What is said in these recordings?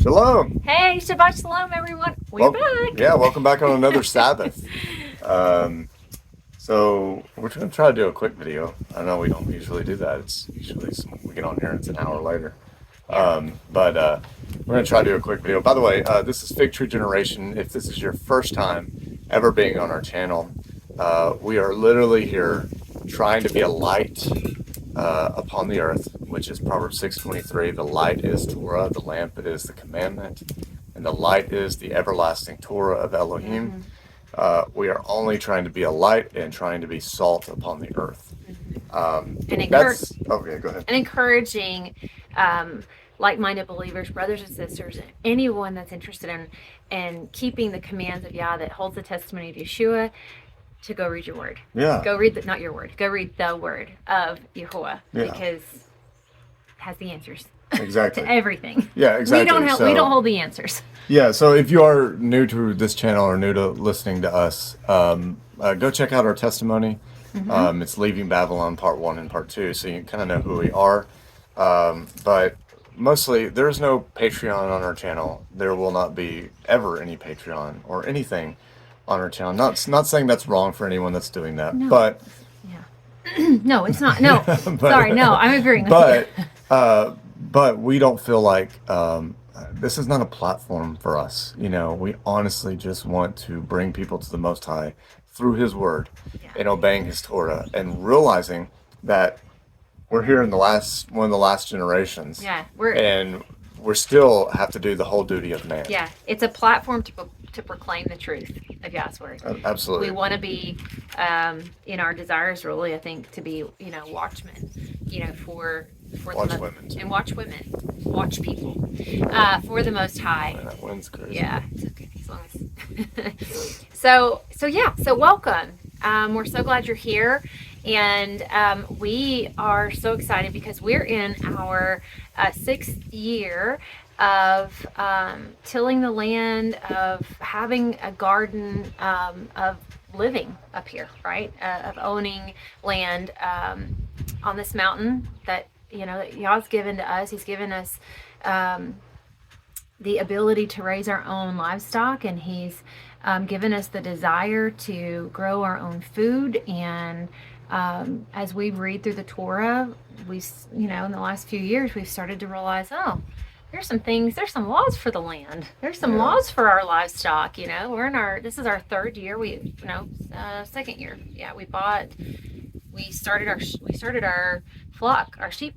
Shalom. Hey, Shabbat Shalom, everyone. We're back. Yeah, welcome back on another Sabbath. So we're going to try to do a quick video. I know we don't usually do that. It's usually we get on here and it's an hour later. But we're going to try to do a quick video. By the way, this is Fig Tree Generation. If this is your first time ever being on our channel, we are literally here trying to be a light upon the earth, which is Proverbs 6:23. The light is Torah, the lamp it is the commandment, and the light is the everlasting Torah of Elohim. We are only trying to be a light and trying to be salt upon the earth. Okay, go ahead. And encouraging like-minded believers, brothers and sisters, and anyone that's interested in keeping the commands of Yah, that holds the testimony of Yeshua, to go read your word. Yeah. Go read not your word. Go read the word of Yahuwah, because it has the answers. Exactly. To everything. Yeah, exactly. We don't hold the answers. Yeah, so if you are new to this channel or new to listening to us, go check out our testimony. It's Leaving Babylon Part 1 and Part 2, so you kind of know who we are. But mostly, there's no Patreon on our channel. There will not be ever any Patreon or anything on our channel. Not saying that's wrong for anyone that's doing that, No. but... No, it's not. No, sorry, no, I'm agreeing with you. But we don't feel like this is not a platform for us. You know, we honestly just want to bring people to the Most High through His Word and obeying His Torah and realizing that we're here in one of the last generations. Yeah, we still have to do the whole duty of man. Yeah, it's a platform to proclaim the truth of Yah's word. Absolutely. We want to be, in our desires, really, I think, to be, watchmen, for watch people, for the Most High. Man, that wind's crazy. Yeah, it's okay as long as. So welcome. We're so glad you're here, and we are so excited because we're in our 6th year of tilling the land, of having a garden, of living up here, right? Of owning land on this mountain that that Yah's given to us. He's given us the ability to raise our own livestock, and He's given us the desire to grow our own food. And as we read through the Torah, we, in the last few years, we've started to realize, there's some laws for the land. There's some laws for our livestock. This is our 3rd year. Second year. Yeah, we started our flock, our sheep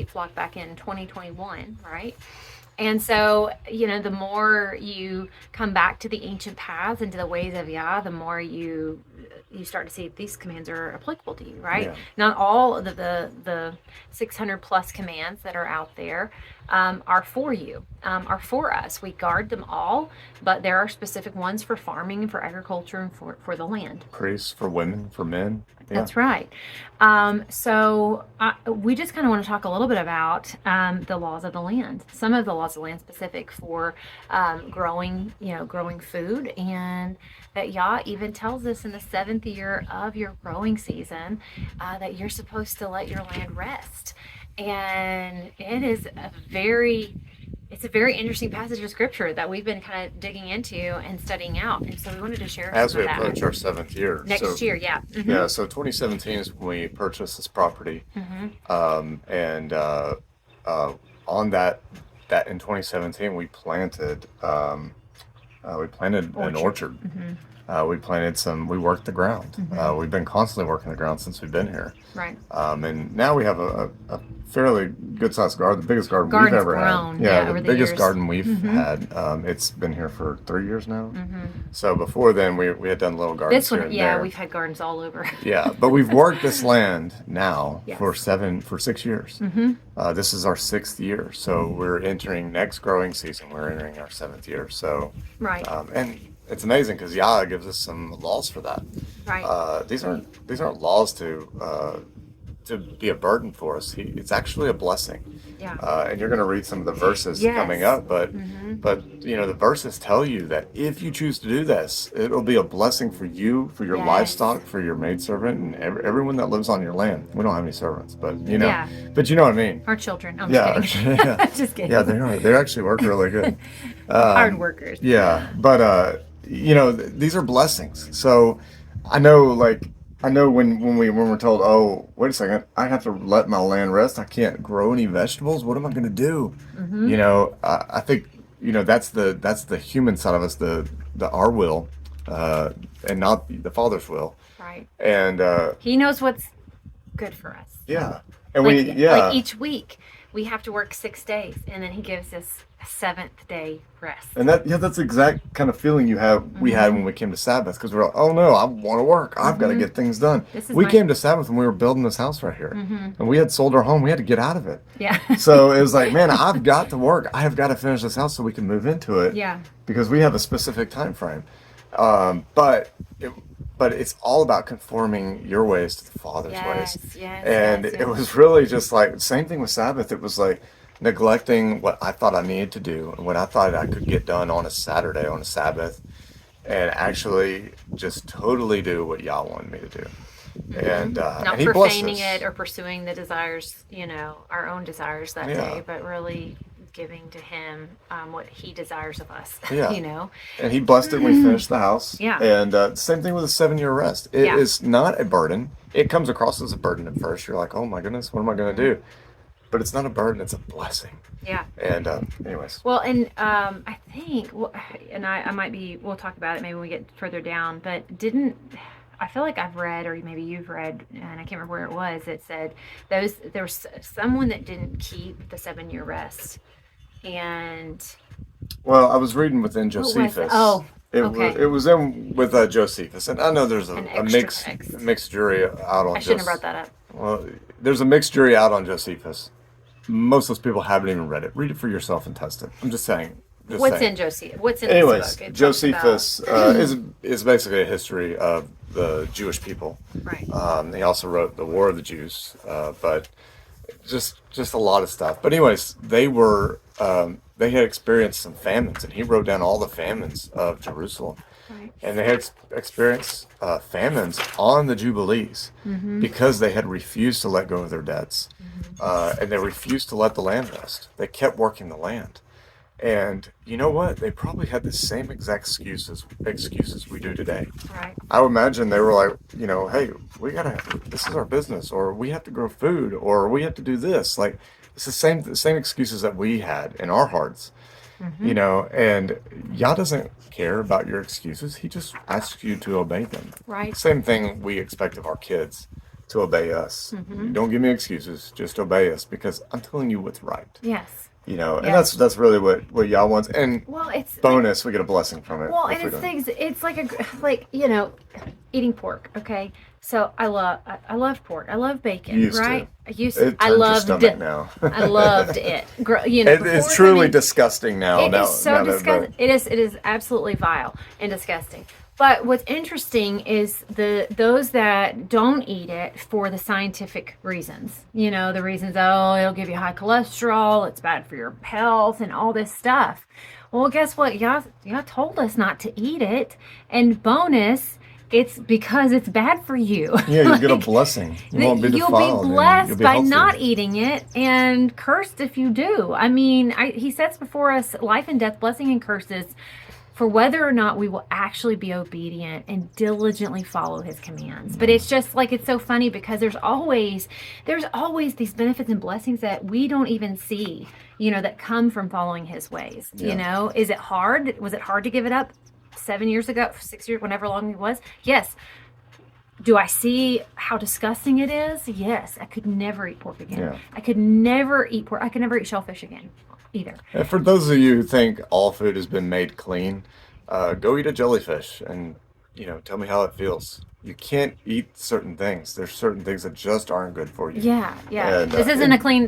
flock back in 2021, right? And so, the more you come back to the ancient paths and to the ways of Yah, the more you start to see these commands are applicable to you, right? Yeah. Not all of the 600 plus commands that are out there are for you, are for us. We guard them all, but there are specific ones for farming and for agriculture and for the land. Priests, for women, for men. Yeah. That's right. So we just kind of want to talk a little bit about the laws of the land. Some of the laws of the land specific for growing food, and that Yah even tells us in the 7th year of your growing season that you're supposed to let your land rest. And it is a very interesting passage of scripture that we've been kind of digging into and studying out. And so we wanted to share as some we of that. approach our 7th year. Next year, yeah. Mm-hmm. Yeah, so 2017 is when we purchased this property. And on that in 2017 we planted an orchard. We worked the ground. We've been constantly working the ground since we've been here. Right. And now we have a fairly good sized garden, the biggest garden Garden's we've ever grown, had. over The the biggest years. garden we've had. It's been here for 3 years now. So before then we had done little gardens. This one, here and yeah, there. we've had gardens all over. Yeah, but we've worked this land now Yes. for 6 years. This is our 6th year, so we're entering next growing season. We're entering our 7th year. So Right. and it's amazing because Yah gives us some laws for that. Right. These aren't laws to to be a burden for us. It's actually a blessing. Yeah. And you're going to read some of the verses coming Yes. up, but the verses tell you that if you choose to do this, it'll be a blessing for you, for your Yes. livestock, for your maidservant, and everyone that lives on your land. We don't have any servants, but Yeah. but you know what I mean. Our children. I'm Yeah, just kidding. yeah, Just kidding. yeah. They actually work really good. Hard workers. Yeah, but these are blessings. So I know, when we're told, oh, wait a second, I have to let my land rest. I can't grow any vegetables. What am I going to do? I think that's the human side of us, the our will, and not the Father's will. Right. And He knows what's good for us. yeah, and Like each week we have to work 6 days, and then he gives us a 7th day rest. And that's the exact kind of feeling we had when we came to Sabbath, because we're like, oh no, I want to work. I've got to get things done. We came to Sabbath when we were building this house right here, and we had sold our home. We had to get out of it. Yeah. So it was like, man, I've got to work. I have got to finish this house so we can move into it. Yeah. Because we have a specific time frame. But it's all about conforming your ways to the Father's ways. Yes. And yes. it was really just like, same thing with Sabbath. It was like neglecting what I thought I needed to do and what I thought I could get done on a Saturday, on a Sabbath, and actually just totally do what Yah wanted me to do. And Not and He blessed profaning us. it or pursuing the desires, our own desires that Yeah. day, but really giving to him what he desires of us. Yeah. And he blessed it when we finished the house. Yeah. And same thing with a 7-year rest. It Yeah. is not a burden. It comes across as a burden at first. You're like, oh my goodness, what am I going to do? But it's not a burden. It's a blessing. Yeah. And anyways. Well, and I think, and I might be, we'll talk about it maybe when we get further down, but I feel like I've read, or maybe you've read, and I can't remember where it was, it said there was someone that didn't keep the 7-year rest. And Well, I was reading within what was Josephus. it? Oh, It okay. was in with Josephus. And I know there's An a extra X. mixed jury out on I shouldn't have Jos- brought that up. Well, there's a mixed jury out on Josephus. Most of those people haven't even read it. Read it for yourself and test it. I'm just saying. What's in Josephus? What's in Anyways, this book? It talks Josephus is basically a history of the Jewish people. about, right. He also wrote The War of the Jews, but just a lot of stuff. But anyways, they had experienced some famines, and he wrote down all the famines of Jerusalem. Right. And they had experienced famines on the Jubilees because they had refused to let go of their debts. And they refused to let the land rest. They kept working the land. And you know what? They probably had the same exact excuses we do today. Right. I would imagine they were like, hey, this is our business, or we have to grow food, or we have to do this. Like, it's the same excuses that we had in our hearts. And Yah doesn't care about your excuses. He just asks you to obey them. Right. Same thing we expect of our kids, to obey us. Don't give me excuses, just obey us, because I'm telling you what's right. Yes. And Yes. that's really what Yah wants. And Well, it's bonus, we get a blessing from it. Well, if and we it's don't. things. It's like eating pork. Okay, so I love pork. I love bacon. You used to. right? I used. It I turns your loved stomach it. now. I loved it. It's before truly then, disgusting now. It is so now that- disgusting. It is absolutely vile and disgusting. But what's interesting is those that don't eat it for the scientific reasons. The reasons, it'll give you high cholesterol, it's bad for your health, and all this stuff. Well, guess what? Y'all told us not to eat it. And bonus, it's because it's bad for you. Yeah, you get a blessing. You won't be You'll defiled. be and blessed you'll be by healthy. not eating it, and cursed if you do. I mean, he sets before us life and death, blessing and curses, for whether or not we will actually be obedient and diligently follow his commands. But it's just like, it's so funny because there's always these benefits and blessings that we don't even see, that come from following his ways. Yeah. Is it hard? Was it hard to give it up 7 years ago, 6 years, whenever long it was? Yes. Do I see how disgusting it is? Yes. I could never eat pork again. Yeah. I could never eat pork. I could never eat shellfish again either. And for those of you who think all food has been made clean, go eat a jellyfish and tell me how it feels. you can't eat certain things. There's certain things that just aren't good for you. Yeah, yeah. And This isn't a clean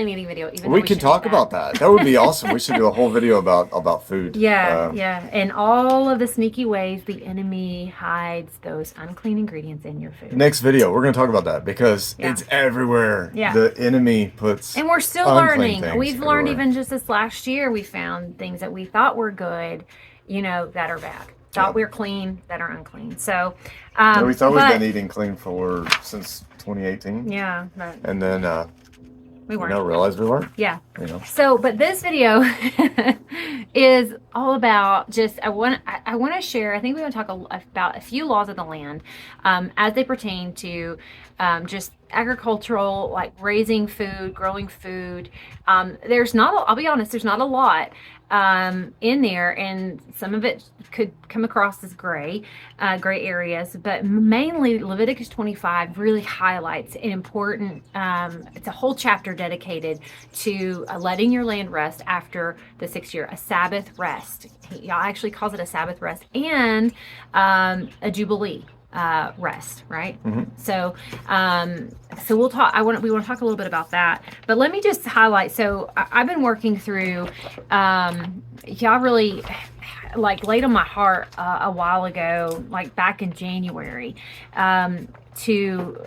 eating video, even though we we can should talk eat about that. That would be awesome. We should do a whole video about food. Yeah, yeah. And all of the sneaky ways the enemy hides those unclean ingredients in your food. Next video, we're going to talk about that because Yeah. it's everywhere. Yeah. The enemy puts And we're still unclean learning. things We've learned everywhere. even just this last year, we found things that we thought were good, that are bad. Thought we were clean, that are unclean. So, Yeah, we thought we'd but- been eating clean since 2018. Yeah, but And then, we weren't. realized we weren't. Yeah. So, but this video is all about just I want to share. I think we want to talk about a few laws of the land as they pertain to just agricultural, like raising food, growing food. There's not. I'll be honest. There's not a lot in there, and some of it could come across as gray areas, but mainly Leviticus 25 really highlights an important, it's a whole chapter dedicated to letting your land rest after the 6th year, a Sabbath rest. He actually calls it a Sabbath rest and a Jubilee rest, right? Mm-hmm. So we'll talk. We want to talk a little bit about that, but let me just highlight. So I've been working through. Y'all really laid on my heart a while ago, like back in January, to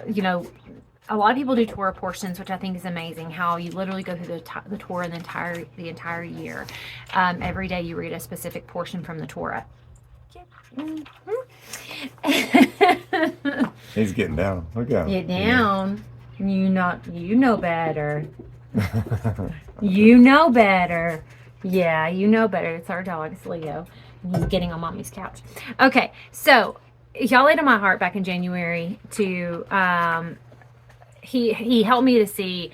a lot of people do Torah portions, which I think is amazing. How you literally go through the Torah the entire year. Every day you read a specific portion from the Torah. he's getting down. Look at him. Get down. You know better. You know better. Yeah, you know better. It's our dog. It's Leo. And he's getting on mommy's couch. Okay, so y'all laid on my heart back in January to he helped me to see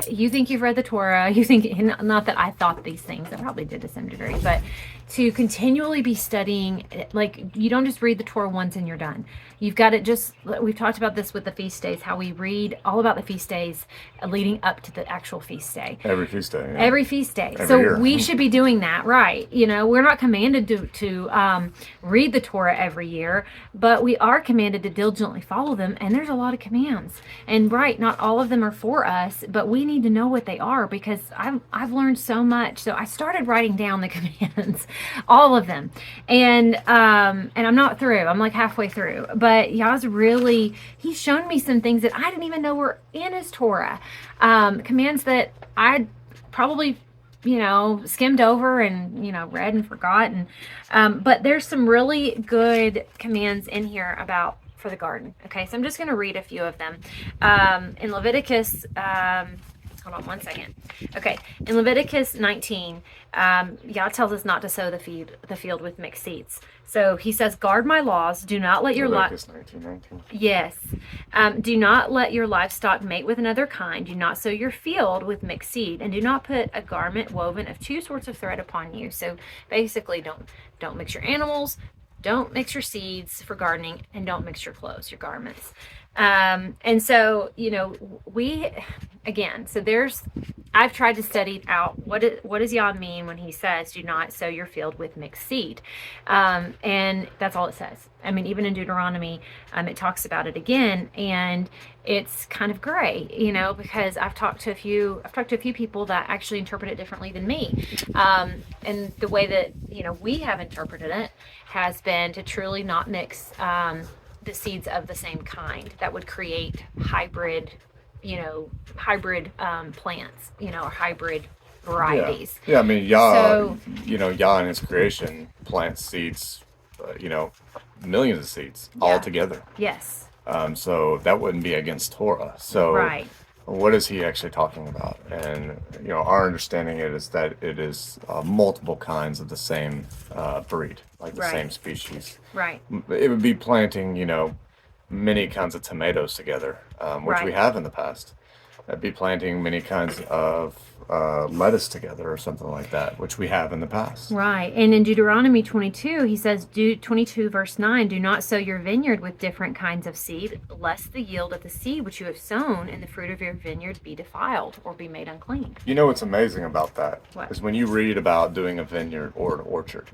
you think you've read the Torah, you think, not that I thought these things, I probably did to some degree, but to continually be studying. Like, you don't just read the Torah once and you're done. You've got to we've talked about this with the feast days, how we read all about the feast days leading up to the actual feast day. Every feast day. Yeah. Every feast day. Every So year. we should be doing that, right? We're not commanded to read the Torah every year, but we are commanded to diligently follow them. And there's a lot of commands. And right, not all of them are for us, but we need to know what they are, because I've learned so much. So I started writing down the commands, all of them, and I'm not through. I'm like halfway through, but he's shown me some things that I didn't even know were in his Torah. Commands that I'd probably, skimmed over and, read and forgotten. But there's some really good commands in here for the garden. Okay, so I'm just going to read a few of them. In Leviticus, hold on one second. Okay, in Leviticus 19, Yah tells us not to sow the field with mixed seeds. So he says, guard my laws. Do not let your Leviticus 19:19. Yes. Do not let your livestock mate with another kind. Do not sow your field with mixed seed, and do not put a garment woven of two sorts of thread upon you. So basically, don't mix your animals, don't mix your seeds for gardening, and don't mix your clothes, your garments. And so, I've tried to study out what does Yah mean when he says, do not sow your field with mixed seed. And that's all it says. I mean, even in Deuteronomy, it talks about it again, and it's kind of gray, because I've talked to a few people that actually interpret it differently than me. And the way that, we have interpreted it has been to truly not mix, the seeds of the same kind that would create hybrid plants, or hybrid varieties. Yeah, I mean, Yah, So- Yah in his creation plants seeds, millions of seeds all Yeah. together. Yes. So that wouldn't be against Torah. So Right. what is he actually talking about? And, our understanding is that it is multiple kinds of the same breed, like the Right. same species. Right. It would be planting, many kinds of tomatoes together, which we Right. have in the past. It'd be planting many kinds of lettuce together or something like that, which we have in the past. Right. And in Deuteronomy 22, he says, 22 verse 9, do not sow your vineyard with different kinds of seed, lest the yield of the seed which you have sown and the fruit of your vineyard be defiled or be made unclean. You know what's amazing about that What? is when you read about doing a vineyard or an orchard,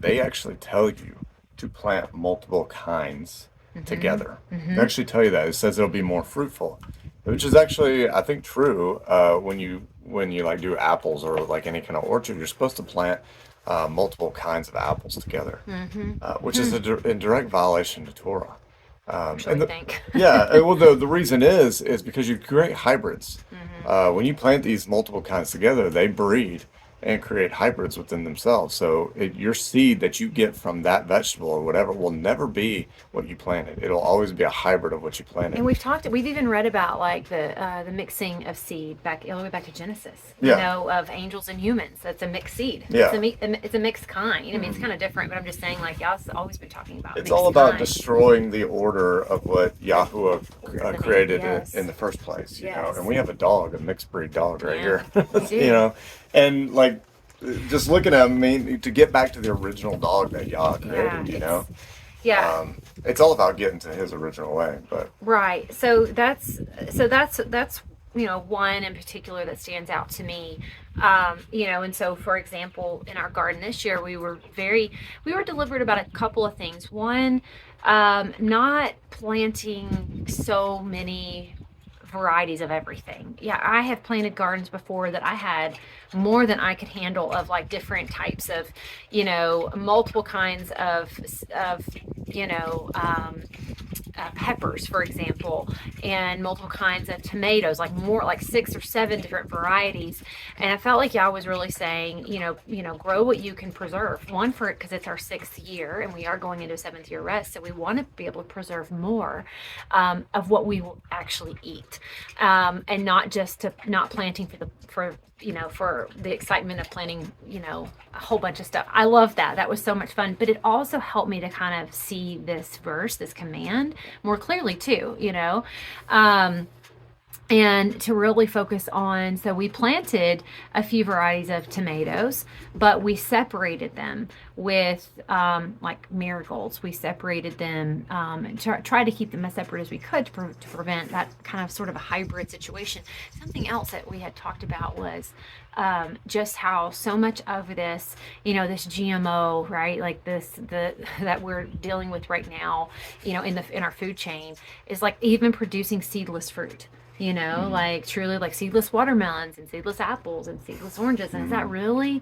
they actually tell you to plant multiple kinds together. They actually tell you that. It says it'll be more fruitful, which is actually, I think, true. When you like do apples or like any kind of orchard, you're supposed to plant multiple kinds of apples together, which is in direct violation to Torah. Actually, think. Yeah, well, the reason is because you create hybrids. When you plant these multiple kinds together, they breed and create hybrids within themselves. So your seed that you get from that vegetable or whatever will never be what you planted. It'll always be a hybrid of what you planted. And we've even read about like the mixing of seed back all the way back to Genesis. You Yeah. know, of angels and humans. That's a mixed seed. Yeah. It's a mixed kind. I mean, it's kind of different, but I'm just saying, like, y'all's always been talking about. It's mixed all about kinds. destroying the order of what Yahuwah created Yes. in the first place, you know. Yes. And we have a dog, a mixed breed dog right Yeah, here, we do. you know. And like, just looking at him, I mean, to get back to the original dog that Yah created, you know. Yeah. It's all about getting to his original way, but Right. So that's you know, one in particular that stands out to me. You know, and so for example, in our garden this year, we were deliberate about a couple of things. One, not planting so many varieties of everything. Yeah, I have planted gardens before that I had more than I could handle of like different types of, you know, multiple kinds of you know, peppers, for example, and multiple kinds of tomatoes, like more like 6 or 7 different varieties. And I felt like Yah was really saying, you know, grow what you can preserve. One, for it because it's our 6th year and we are going into a 7th year rest, so we want to be able to preserve more of what we will actually eat, and not just not planting for the excitement of planting, you know, a whole bunch of stuff. I love that. That was so much fun. But it also helped me to kind of see this verse, this command more clearly too, you know. And to really focus on, so we planted a few varieties of tomatoes, but we separated them with like marigolds. We separated them and tried to keep them as separate as we could to prevent that kind of sort of a hybrid situation. Something else that we had talked about was just how so much of this, you know, this GMO, right, like that we're dealing with right now, you know, in our food chain, is like even producing seedless fruit. You know, like truly like seedless watermelons and seedless apples and seedless oranges. And is that really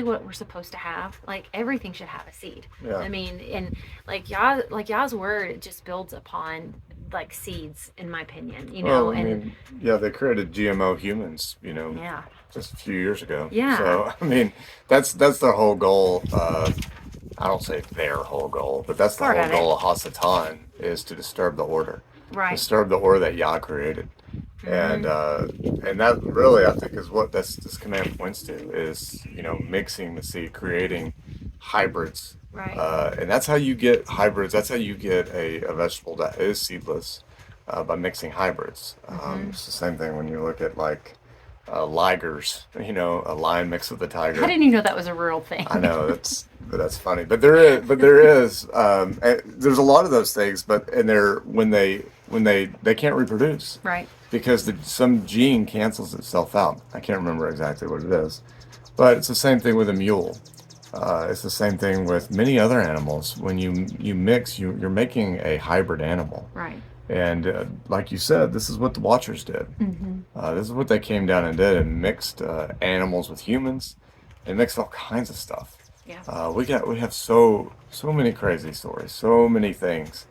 what we're supposed to have? Like everything should have a seed. Yeah. I mean, and like Yah's word, it just builds upon like seeds, in my opinion, you know. well, I mean, yeah, they created GMO humans, you know, Yeah. just a few years ago. Yeah. So I mean, that's their whole goal. I don't say their whole goal, but that's the Part whole of it. goal of Hasatan is to disturb the order. Right. Disturb the order that Yah created. And that really, I think, is what this command points to, is, you know, mixing the seed, creating hybrids. Right. And that's how you get hybrids. That's how you get a vegetable that is seedless, by mixing hybrids. It's the same thing when you look at like ligers, you know, a lion mixed with a tiger. I didn't even know that was a real thing. I know that's funny, but there is there's a lot of those things, and they're when they can't reproduce, Right. because some gene cancels itself out. I can't remember exactly what it is, but it's the same thing with a mule. It's the same thing with many other animals. When you mix, you're making a hybrid animal. Right. And like you said, this is what the Watchers did. This is what they came down and did, and mixed animals with humans, and mixed all kinds of stuff. Yeah. We have so many crazy stories, so many things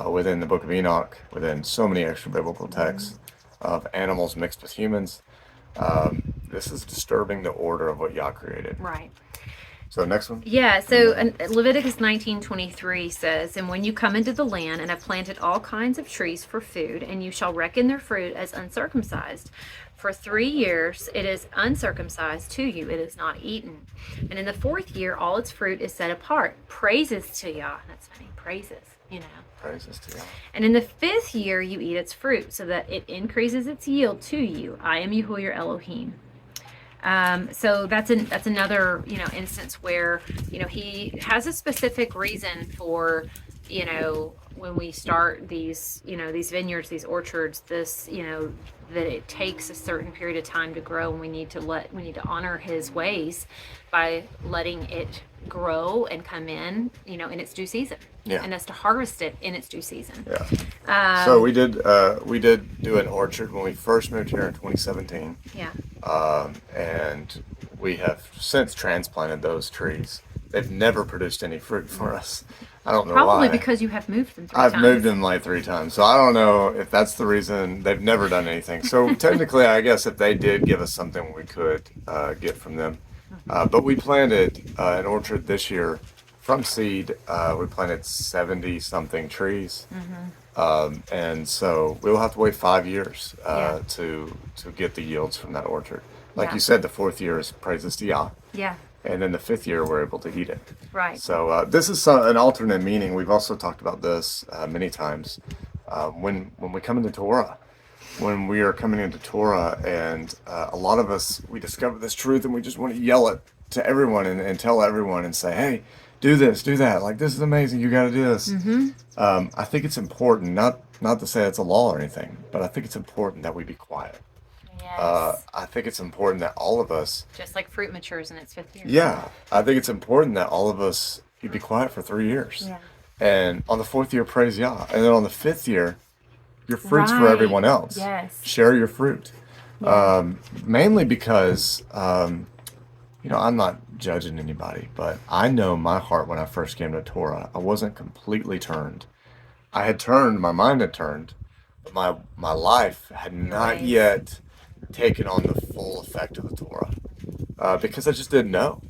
within the Book of Enoch, within so many extra biblical texts of animals mixed with humans. This is disturbing the order of what Yah created. Right. So next one. Yeah, so Leviticus 19:23 says, "And when you come into the land and have planted all kinds of trees for food, and you shall reckon their fruit as uncircumcised, for 3 years it is uncircumcised to you, it is not eaten. And in the 4th year all its fruit is set apart. Praises to Yah." That's funny, praises, you know. Praises to Yah. "And in the 5th year you eat its fruit, so that it increases its yield to you. I am Yahuwah your Elohim." So that's another, you know, instance where, you know, he has a specific reason for you know, when we start these, you know, these vineyards, these orchards, this, you know, that it takes a certain period of time to grow, and we need to honor his ways by letting it grow and come in, you know, in its due season. Yeah. And us to harvest it in its due season. Yeah. So we did do an orchard when we first moved here in 2017. Yeah. And we have since transplanted those trees. They've never produced any fruit for us. I don't know why. Probably because you have moved them 3 times. I've moved them like 3 times, so I don't know if that's the reason. They've never done anything. So technically, I guess if they did give us something, we could get from them. But we planted an orchard this year from seed. We planted 70 something trees, and so we'll have to wait 5 years to get the yields from that orchard. Like you said, the 4th year is praises to Yah. Yeah. And then the 5th year, we're able to eat it. Right. So this is an alternate meaning. We've also talked about this many times. When we come into Torah, when we are coming into Torah, and a lot of us, we discover this truth, and we just want to yell it to everyone and tell everyone and say, hey, do this, do that. Like, this is amazing. You got to do this. I think it's important, not to say it's a law or anything, but I think it's important that we be quiet. Yes. I think it's important that all of us, just like fruit matures in its 5th year. yeah, I think it's important that all of us, you be quiet for 3 years. Yeah. And on the 4th year, praise Yah. And then on the 5th year, your fruit's for Right. everyone else. Yes. Share your fruit. Mainly because, you know, I'm not judging anybody, but I know my heart when I first came to Torah, I wasn't completely turned. I had turned, my mind had turned, but my life had not Right. yet taken on the full effect of the Torah, because I just didn't know.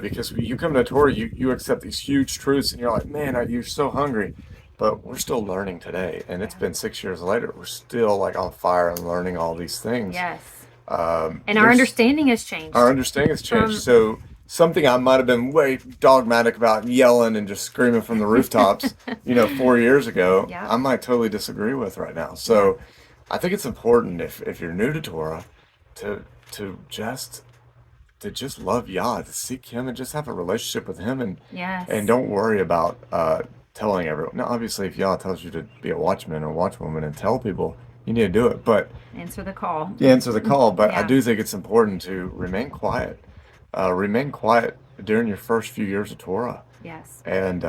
Because you come to Torah, you accept these huge truths, and you're like, man, you're so hungry. But we're still learning today, and it's been 6 years later. We're still like on fire and learning all these things. Yes. And our There's- understanding has changed. Our understanding has changed. So something I might have been way dogmatic about and yelling and just screaming from the rooftops, you know, 4 years ago, Yeah. I might totally disagree with right now. So I think it's important if you're new to Torah to just love Yah, to seek Him and just have a relationship with Him, Yes. and don't worry about telling everyone. Now, obviously, if Yah tells you to be a watchman or watchwoman and tell people, you need to do it. But Answer the call. you answer the call. But I Yeah. do think it's important to remain quiet. Remain quiet during your first few years of Torah, Yes. and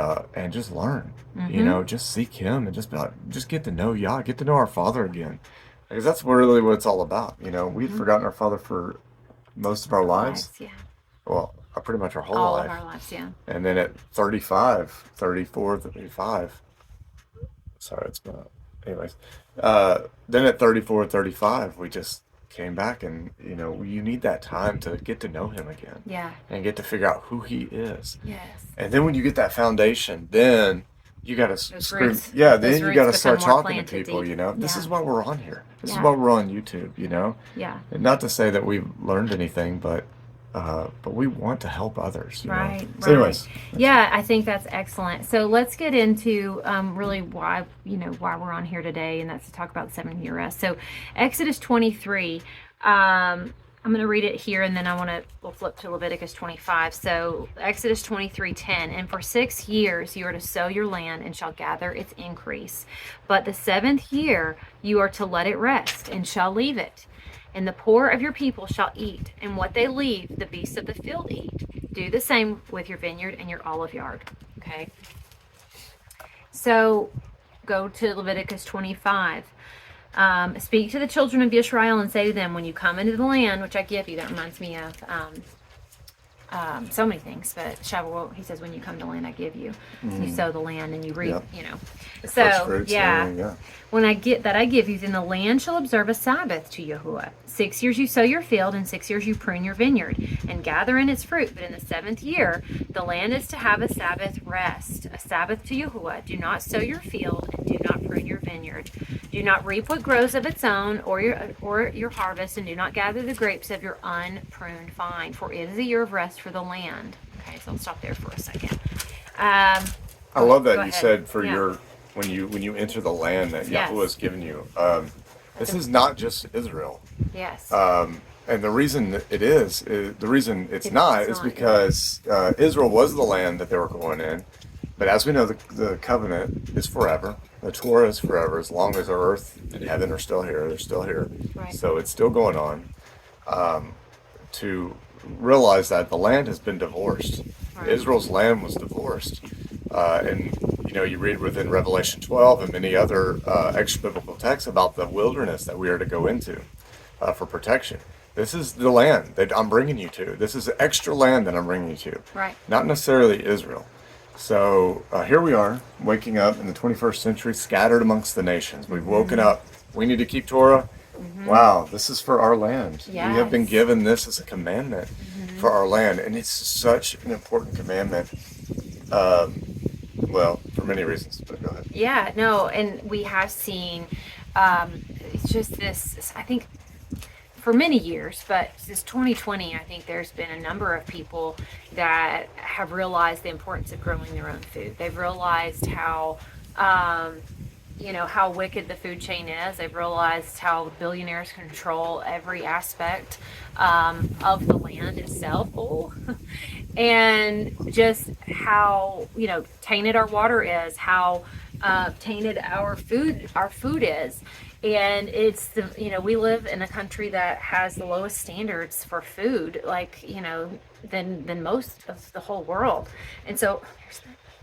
just learn. You know, just seek Him and just get to know Yah, get to know our Father again, because that's really what it's all about. You know, we've forgotten our Father for most of our lives. Yeah. Well, pretty much our whole All life. of our lives, yeah. And then at 35, 34, 35, sorry, it's not, anyways, then at 34, 35, we just came back, and, you know, you need that time to get to know Him again. Yeah. And get to figure out who He is. Yes. And then when you get that foundation, then you got to Those scream. roots- Yeah, those then you roots got to become start more talking to planted people, deep. you know. This Yeah. is why we're on here. This is Yeah. why we're on YouTube, you know. Yeah. And not to say that we've learned anything, but we want to help others, you know? Right. So anyways, Yeah, I think that's excellent. So let's get into really why we're on here today, and that's to talk about the 7-year rest. So Exodus 23. I'm going to read it here, and then we'll flip to Leviticus 25. So Exodus 23:10, and for 6 years you are to sow your land and shall gather its increase. But the 7th year you are to let it rest and shall leave it. And the poor of your people shall eat, and what they leave, the beasts of the field eat. Do the same with your vineyard and your olive yard. Okay. So go to Leviticus 25. Speak to the children of Israel and say to them, when you come into the land which I give you, that reminds me of so many things, but Shavuot, he says, when you come to the land I give you, you sow the land and you reap, Yep. you know. first So, fruits, yeah. When I give you, then the land shall observe a Sabbath to Yahuwah. 6 years you sow your field, and 6 years you prune your vineyard, and gather in its fruit. But in the 7th year, the land is to have a Sabbath rest, a Sabbath to Yahuwah. Do not sow your field, and do not prune your vineyard. Do not reap what grows of its own, or your harvest, and do not gather the grapes of your unpruned vine, for it is a year of rest for the land. Okay, so I'll stop there for a second. I love that Go you ahead. said for Yeah. your when you enter the land that Yes. Yahuwah has given you. This is not just Israel. Yes. And the reason the reason it's It's not is not, because Israel was the land that they were going in, But as we know, the covenant is forever. The Torah is forever. As long as earth and heaven are still here, they're still here. Right. So it's still going on. To realize that the land has been divorced. Right. Israel's land was divorced. And you read within Revelation 12 and many other extra biblical texts about the wilderness that we are to go into for protection. This is the land that I'm bringing you to. This is extra land that I'm bringing you to. Right. Not necessarily Israel. So here we are, waking up in the 21st century, scattered amongst the nations. We've woken up. We need to keep Torah. Wow, this is for our land. Yes. We have been given this as a commandment for our land, and it's such an important commandment. Well, for many reasons, but go ahead. Yeah, no, and we have seen it's just this, I think, for many years, but since 2020, I think there's been a number of people that have realized the importance of growing their own food. They've realized how, how wicked the food chain is. They've realized how the billionaires control every aspect of the land itself. And just how, tainted our water is, how tainted our food is. And it's we live in a country that has the lowest standards for food, than most of the whole world. And so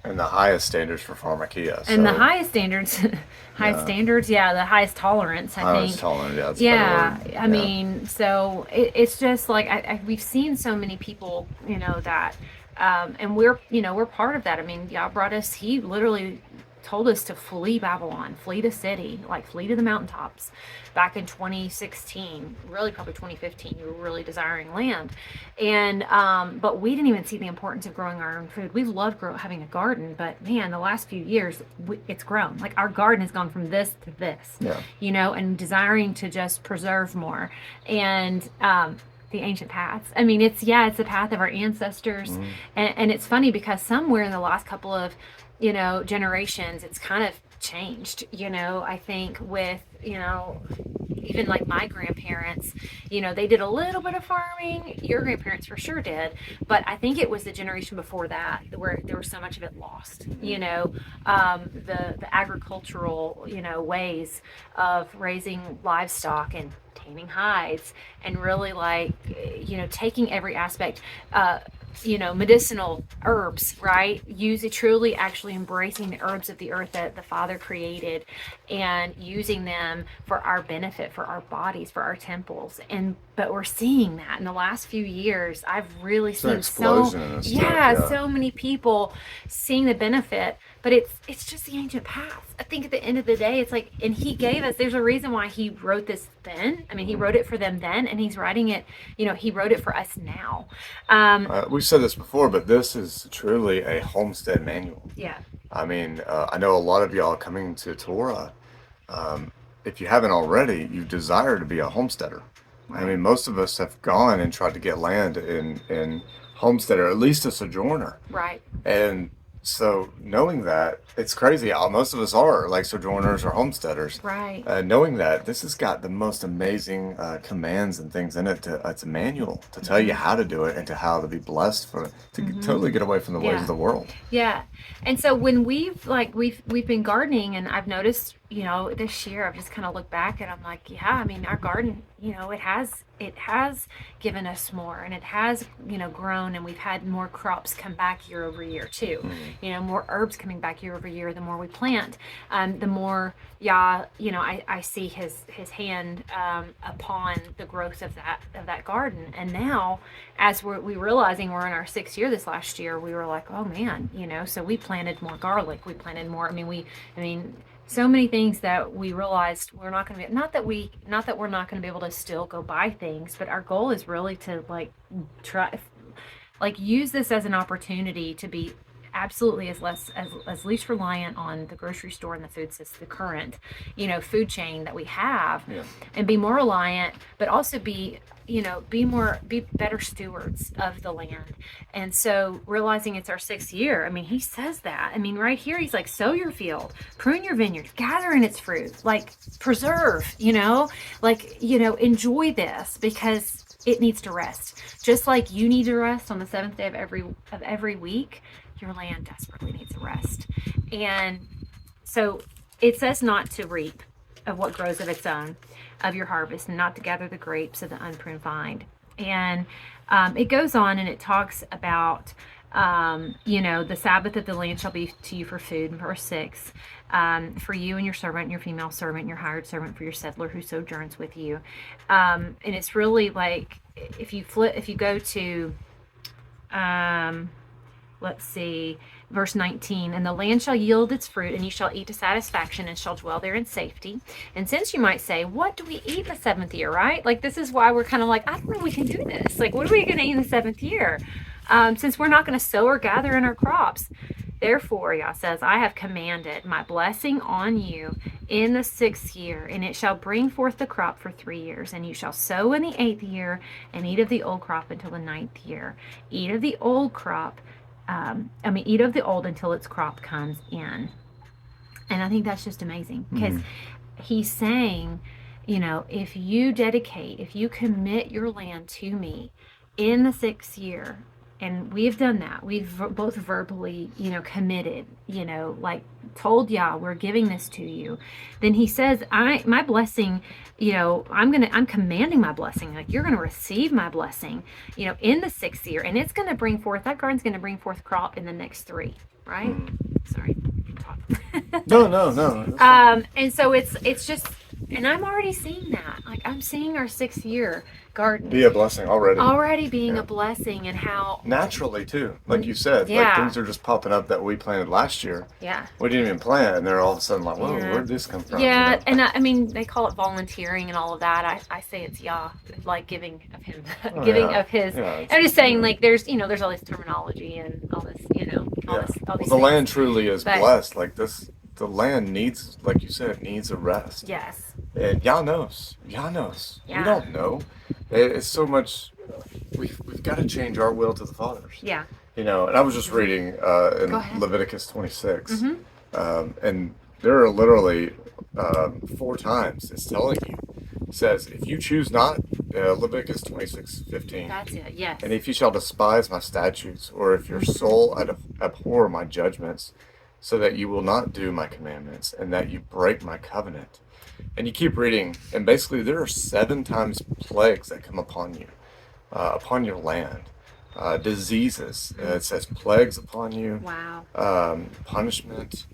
And the highest standards for pharmakia. and the highest standards, the highest tolerance, I think. Tolerant, yeah. That's a Yeah, better word. I mean, so it's just like we've seen so many people, that, and we're part of that. I mean, Yah brought us. He literally told us to flee Babylon, flee the city, flee to the mountaintops, back in 2016, really probably 2015. We were really desiring land, and but we didn't even see the importance of growing our own food. We loved having a garden, but man, the last few years it's grown. Like our garden has gone from this to this, and desiring to just preserve more, and the ancient paths. I mean, it's the path of our ancestors, and it's funny because somewhere in the last couple of generations, it's kind of changed. I think with even like my grandparents, they did a little bit of farming. Your grandparents for sure did, but I think it was the generation before that where there was so much of it lost. The agricultural ways of raising livestock and tanning hides and really taking every aspect, medicinal herbs, right? Truly actually embracing the herbs of the earth that the Father created and using them for our benefit, for our bodies, for our temples. But we're seeing that in the last few years. I've really seen so many people seeing the benefit, but it's just the ancient past. I think at the end of the day, it's like, and he gave us, there's a reason why he wrote this then. I mean, he wrote it for them then, and he's writing it, he wrote it for us now. We've said this before, but this is truly a homestead manual. Yeah. I mean, I know a lot of y'all coming to Torah, if you haven't already, you desire to be a homesteader. Right. I mean, most of us have gone and tried to get land in homestead, or at least a sojourner. Right. And so knowing that, it's crazy how most of us are like sojourners or homesteaders. Right. Knowing that this has got the most amazing commands and things in it. It's a manual to tell you how to do it and to how to be blessed to totally get away from the ways of the world. Yeah. And so when we've been gardening, and I've noticed, this year I've just kind of looked back and I'm like, I mean, our garden, it has given us more, and it has, grown, and we've had more crops come back year over year too. More herbs coming back year over year. The more we plant, the more I see his hand upon the growth of that garden. And now, as we realizing we're in our 6th year this last year, we were like, oh man, so we planted more garlic. We planted more. So many things that we realized we're not going to be, not that we're not going to be able to still go buy things, but our goal is really to try, use this as an opportunity to be absolutely as least reliant on the grocery store and the food system, the current, food chain that we have, and be more reliant, but also be better stewards of the land. And so realizing it's our 6th year, I mean, he says that. I mean, right here, he's like, sow your field, prune your vineyard, gather in its fruit, preserve, enjoy this, because it needs to rest. Just like you need to rest on the seventh day of every week, your land desperately needs a rest. And so it says not to reap of what grows of its own, of your harvest, and not to gather the grapes of the unpruned vine. And it goes on and it talks about, the Sabbath of the land shall be to you for food, in verse 6, for you and your servant, and your female servant, and your hired servant, for your settler who sojourns with you. And it's really like, if you go to, let's see, verse 19, and the land shall yield its fruit, and you shall eat to satisfaction, and shall dwell there in safety. And since you might say, what do we eat in the seventh year, right? Like, this is why we're kind of like, I don't know if we can do this. Like, what are we going to eat in the seventh year? Since we're not going to sow or gather in our crops. Therefore, Yah says, I have commanded my blessing on you in the 6th year, and it shall bring forth the crop for 3 years. And you shall sow in the 8th year, and eat of the old crop until the 9th year. Eat of the old crop, eat of the old until its crop comes in. And I think that's just amazing, because he's saying, if you commit your land to me in the 6th year, and we've done that. We've both verbally, committed, like told Yah, we're giving this to you. Then he says, my blessing, I'm commanding my blessing. Like, you're going to receive my blessing, in the 6th year. And it's going to bring forth, that garden's going to bring forth crop in the next 3, right? Sorry. No. And so it's just, and I'm already seeing that. Like, I'm seeing our 6th year garden Be a blessing already. Being a blessing, and how Naturally too, like you said, Yeah. like things are just popping up that we planted last year. yeah. We didn't even plant, and they're all of a sudden like, whoa, Yeah. where'd this come from? Yeah, and I mean, they call it volunteering and all of that. I say it's Yah, like giving of him, giving yeah. of his. Yeah, I'm just saying, like, there's all this terminology and all this, all Yeah. this, all Well, these the things. land truly is But- blessed. Like this, the land needs, like you said, needs a rest. Yes. And Yah knows. Yah knows. Yeah. We don't know. It's so much. We've got to change our will to the Father's. Yeah. And I was just reading in Go ahead. Leviticus 26, Mhm. and there are literally 4 times it's telling you. It says, if you choose not, Leviticus 26:15. That's it. Yes. And if you shall despise my statutes, or if your soul abhor my judgments, so that you will not do my commandments, and that you break my covenant. And you keep reading, and basically there are 7 times plagues that come upon you, upon your land. Diseases, it says plagues upon you, Wow. punishment,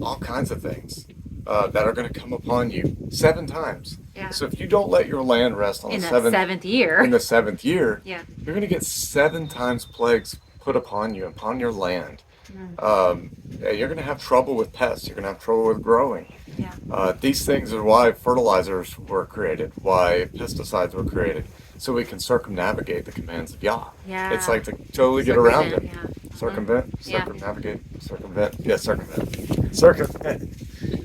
all kinds of things that are going to come upon you 7 times. Yeah. So if you don't let your land rest on In the the 7th year. in the 7th year, Yeah. you're going to get 7 times plagues put upon you, upon your land. You're going to have trouble with pests. You're going to have trouble with growing. Yeah. These things are why fertilizers were created, why pesticides were created, so we can circumnavigate the commands of Yah. Yeah. It's like to totally get around it. Yeah. Circumvent, Yeah. circumnavigate, circumvent. Yeah, circumvent. Circumvent.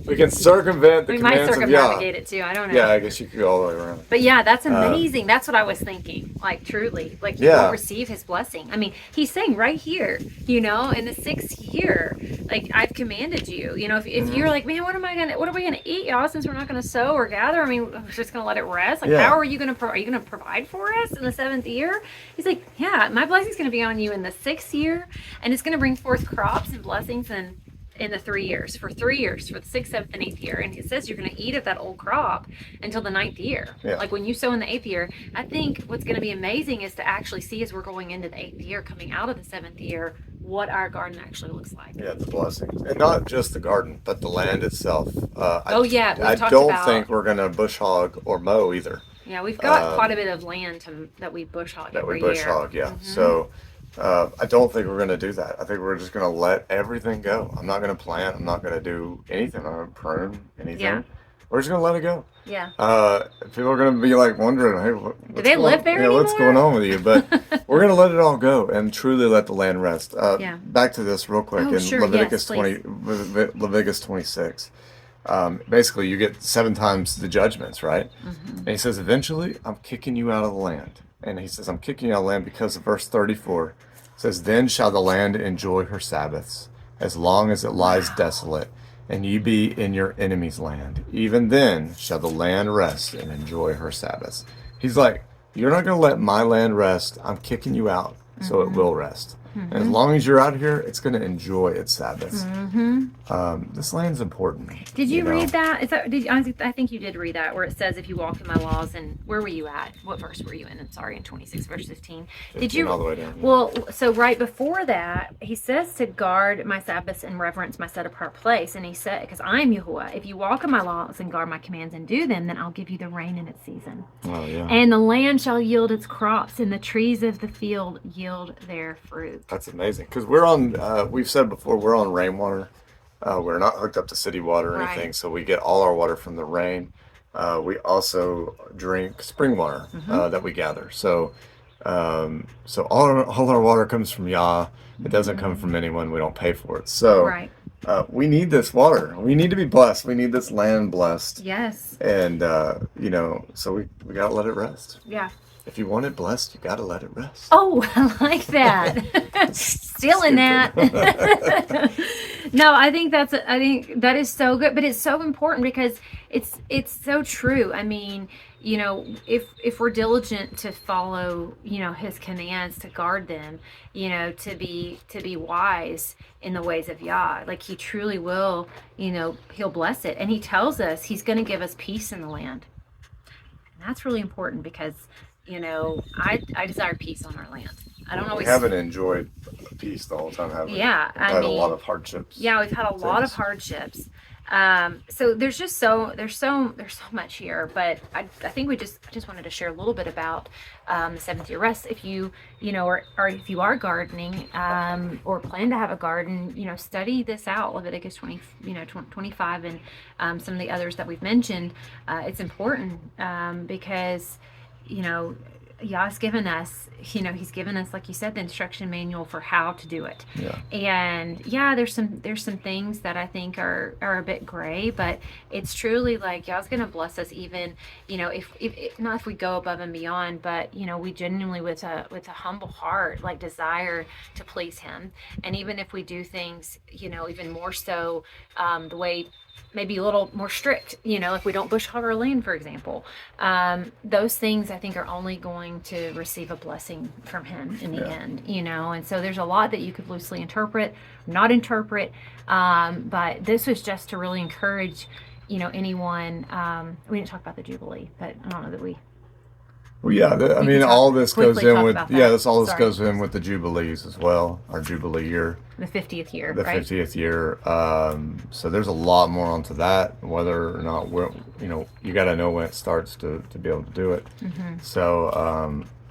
We can circumvent the We might commands of Yah. circumnavigate it too. I don't know. Yeah, I guess you could go all the way around. But yeah, that's amazing. That's what I was thinking. Like, truly, like, you Yeah. will receive his blessing. I mean, he's saying right here, in the 6th year, like, I've commanded you. If you're like, man, what are we gonna eat, y'all? Since we're not gonna sow or gather, I mean, we're just gonna let it rest. Like, Yeah. how are you gonna provide for us in the 7th year? He's like, yeah, my blessing's gonna be on you in the 6th year, and it's gonna bring forth crops and blessings in the 3 years, for the 6th, 7th, and 8th year. And it says you're going to eat of that old crop until the 9th year. Yeah. Like, when you sow in the 8th year, I think what's going to be amazing is to actually see, as we're going into the 8th year, coming out of the 7th year, what our garden actually looks like. Yeah, the blessings, and not just the garden, but the land itself. We've I talked don't about- think we're gonna bush hog or mow either. Yeah, we've got quite a bit of land that we bush hog That we every bush year. hog, yeah. Mhm. So I don't think we're gonna do that. I think we're just gonna let everything go. I'm not gonna plant. I'm not gonna do anything. I'm not gonna prune anything. Yeah. We're just gonna let it go. Yeah. People are gonna be like wondering, hey, what's they going- live there Yeah, what's anymore? going on with you? But we're gonna let it all go and truly let the land rest. Yeah. Back to this real quick Oh, in sure, Leviticus yes, 20, Leviticus 26. Basically, you get 7 times the judgments, right? Mm-hmm. And he says, eventually, I'm kicking you out of the land. And he says, I'm kicking you out of the land because of verse 34 says, then shall the land enjoy her Sabbaths, as long as it lies desolate, and ye be in your enemy's land. Even then shall the land rest and enjoy her Sabbaths. He's like, you're not going to let my land rest. I'm kicking you out, so it will rest. And as long as you're out here, it's going to enjoy its Sabbaths. This land's important. Did you know. read that? Is that I think you did read that, where it says, if you walk in my laws, and where were you at? What verse were you in? I'm sorry, in 26 verse 15. Did 15 you? all the way down? Well, so right before that, he says to guard my Sabbaths and reverence my set apart place. And he said, because I'm Yahuwah, if you walk in my laws and guard my commands and do them, then I'll give you the rain in its season. Oh, yeah. And the land shall yield its crops, and the trees of the field yield their fruit. That's amazing. Because we're on, we've said before, we're on rainwater. We're not hooked up to city water or Right. anything, so we get all our water from the rain. We also drink spring water that we gather. So all our water comes from Yah. It doesn't come from anyone. We don't pay for it. So Right. we need this water. We need to be blessed. We need this land blessed. Yes. And so we gotta let it rest. Yeah. If you want it blessed, you gotta let it rest. Oh, I like that. Stealing that. No, I think that is so good, but it's so important because it's so true. I mean, if we're diligent to follow, his commands, to guard them, to be wise in the ways of Yah, like he truly will, he'll bless it. And he tells us he's going to give us peace in the land. And that's really important because I desire peace on our land. I don't always. We haven't enjoyed peace the whole time, have we? Yeah, We've had a lot of hardships. Yeah, we've had a lot of hardships. So there's so much here, but I think I just wanted to share a little bit about the seventh year rest. If you or if you are gardening or plan to have a garden, study this out, Leviticus 25 and some of the others that we've mentioned. It's important because Yah's given us, he's given us, like you said, the instruction manual for how to do it. Yeah. And yeah, there's some things that I think are a bit gray, but it's truly like Yah's going to bless us even, if not if we go above and beyond, but we genuinely with a humble heart, like desire to please him. And even if we do things, even more so, the way maybe a little more strict, if we don't bush hog our land, for example, those things I think are only going to receive a blessing from him in the end, and so there's a lot that you could loosely interpret, not interpret, but this was just to really encourage, anyone. We didn't talk about the Jubilee, but I don't know that we. Well, yeah, We I can mean, talk- all this goes quickly in talk with, about yeah, that. this all this Sorry. goes in with the Jubilees as well, our Jubilee year, The 50th year, the right? 50th year. So there's a lot more onto that, whether or not you got to know when it starts to be able to do it. So,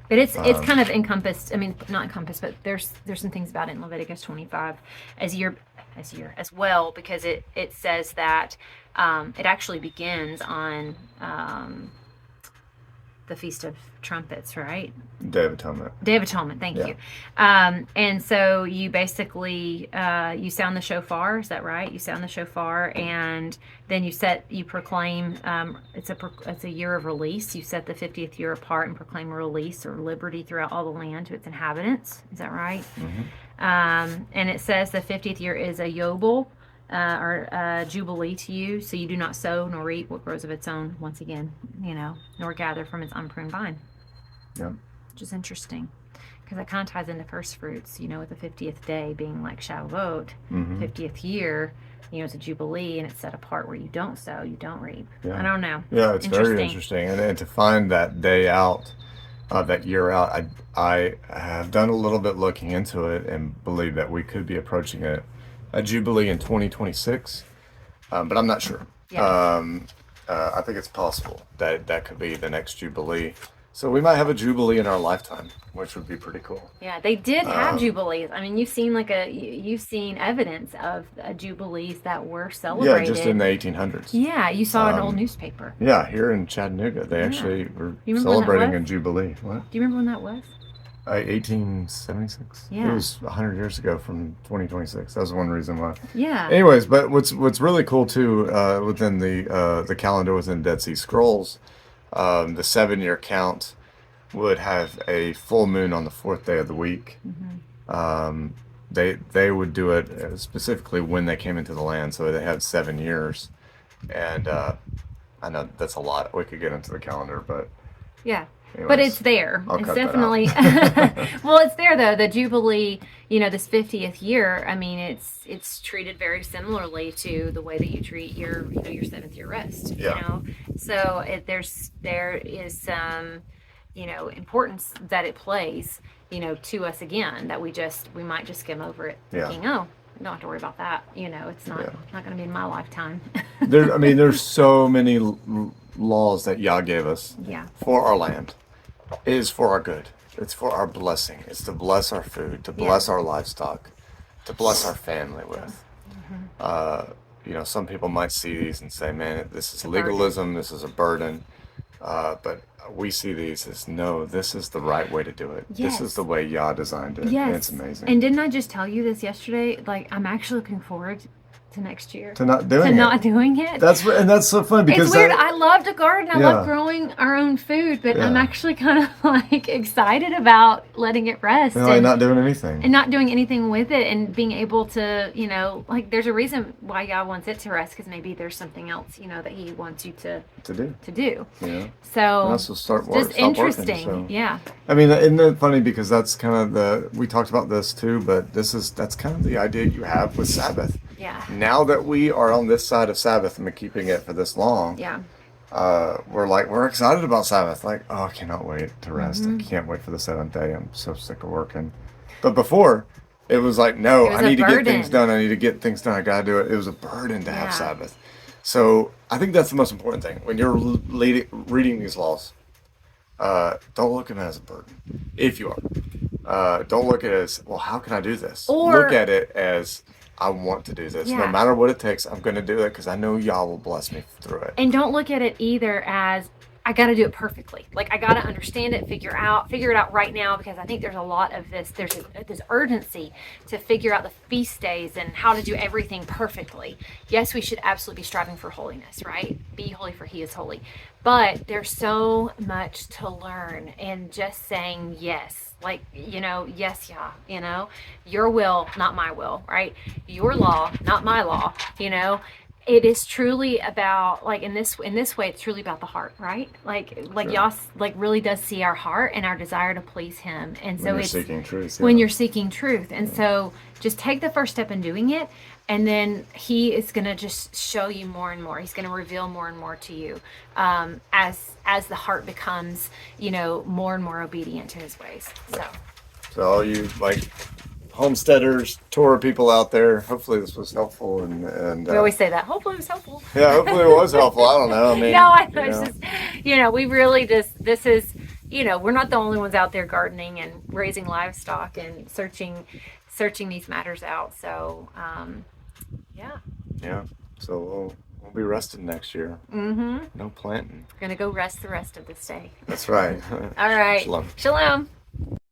But it's kind of encompassed. I mean, not encompassed, but there's some things about it in Leviticus 25 as well, because it says that it actually begins on the Feast of Trumpets, right? Day of Atonement. Day of Atonement, thank Yeah. you. And so you basically you sound the shofar, is that right? You sound the shofar, and then you proclaim. It's a year of release. You set the 50th year apart and proclaim a release or liberty throughout all the land to its inhabitants. Is that right? And it says the 50th year is a yobel. Or jubilee to you, so you do not sow nor reap what grows of its own once again, nor gather from its unpruned vine. Yeah. Which is interesting because that kind of ties into first fruits, with the 50th day being like Shavuot, 50th year, it's a jubilee and it's set apart where you don't sow, you don't reap. Yeah. I don't know. Yeah, it's very interesting, and to find that day out, that year out, I have done a little bit looking into it and believe that we could be approaching a Jubilee in 2026, but I'm not sure. Yeah. I think it's possible that could be the next Jubilee. So we might have a Jubilee in our lifetime, which would be pretty cool. Yeah, they did have jubilees. I mean, you've seen evidence of jubilees that were Yeah, celebrated. just in the 1800s. Yeah, you saw an old newspaper. Yeah, here in Chattanooga, they actually were You remember when that celebrating was? a Jubilee. What? Do you remember when that was? 1876. Yeah. It was 100 years ago from 2026. That was one reason why. Yeah. Anyways, but what's really cool too, within the calendar within Dead Sea Scrolls, the 7-year count would have a full moon on the 4th day of the week. They would do it specifically when they came into the land, so they had 7 years, and I know that's a lot. We could get into the calendar, but Yeah. But it's there. I'll It's cut that definitely well, it's there though. The Jubilee, this 50th year. I mean, it's treated very similarly to the way that you treat your 7th year rest. Yeah. So there is some importance that it plays to us again that we might just skim over it, Yeah. thinking, oh, we don't have to worry about that. It's not Yeah. not going to be in my lifetime. There's so many laws that Yah gave us Yeah. for our land. It is for our good. It's for our blessing. It's to bless our food, to bless our livestock, to bless our family with. Some people might see these and say, man, this is legalism, this is a burden. But we see these as, no, this is the right way to do it. Yes. This is the way Yah designed it. Yes. And it's amazing. And didn't I just tell you this yesterday? Like, I'm actually looking forward to next year. to not doing To it. not doing it. And that's so fun because It's weird. I love to garden. I Yeah. love growing our own food, but I'm Yeah. actually kind of like excited about letting it rest like not doing anything. and not doing anything with it and being able to, like there's a reason why God wants it to rest because maybe there's something else, that He wants you to to do. do. Yeah. So And also stop interesting. working, so. Yeah. I mean, isn't it funny because that's kind of we talked about this too, but that's kind of the idea you have with Sabbath. Yeah. Now that we are on this side of Sabbath and been keeping it for this long, Yeah. we're excited about Sabbath. Like, oh, I cannot wait to rest. Mm-hmm. I can't wait for the 7th day. I'm so sick of working. But before, it was like, no, It was I need a to get things burden. done. I need to get things done. I gotta do it. It was a burden to Yeah. have Sabbath. So I think that's the most important thing when you're reading these laws. Don't look at it as a burden. If you are, don't look at it as, well, how can I do this? Or- look at it as, I want to do this. No Yeah. matter what it takes, I'm going to do it because I know Yah will bless me through it. And don't look at it either as I got to do it perfectly. Like I got to understand it, figure it out right now because I think there's a lot of this. There's this urgency to figure out the feast days and how to do everything perfectly. Yes, we should absolutely be striving for holiness, right? Be holy for He is holy. But there's so much to learn and just saying yes. Like, yes, Yah, your will, not my will, right? Your law, not my law, It is truly about in this way it's truly about the heart, right? Like Sure. Yah really does see our heart and our desire to please Him, and so When you're it's seeking truth. when yeah. you're seeking truth, and so just take the first step in doing it, and then He is going to just show you more and more. He's going to reveal more and more to you as the heart becomes more and more obedient to His ways. So all you homesteaders, Torah people out there, hopefully this was helpful and We always say that. Hopefully it was helpful. yeah, hopefully it was helpful. I don't know. I mean, No, I know. you know. It's just, we really this is, we're not the only ones out there gardening and raising livestock and searching these matters out. So, yeah. Yeah. So we'll be rested next year. Mm-hmm. No planting. We're going to go rest the rest of this day. That's right. All right. Shalom. Shalom.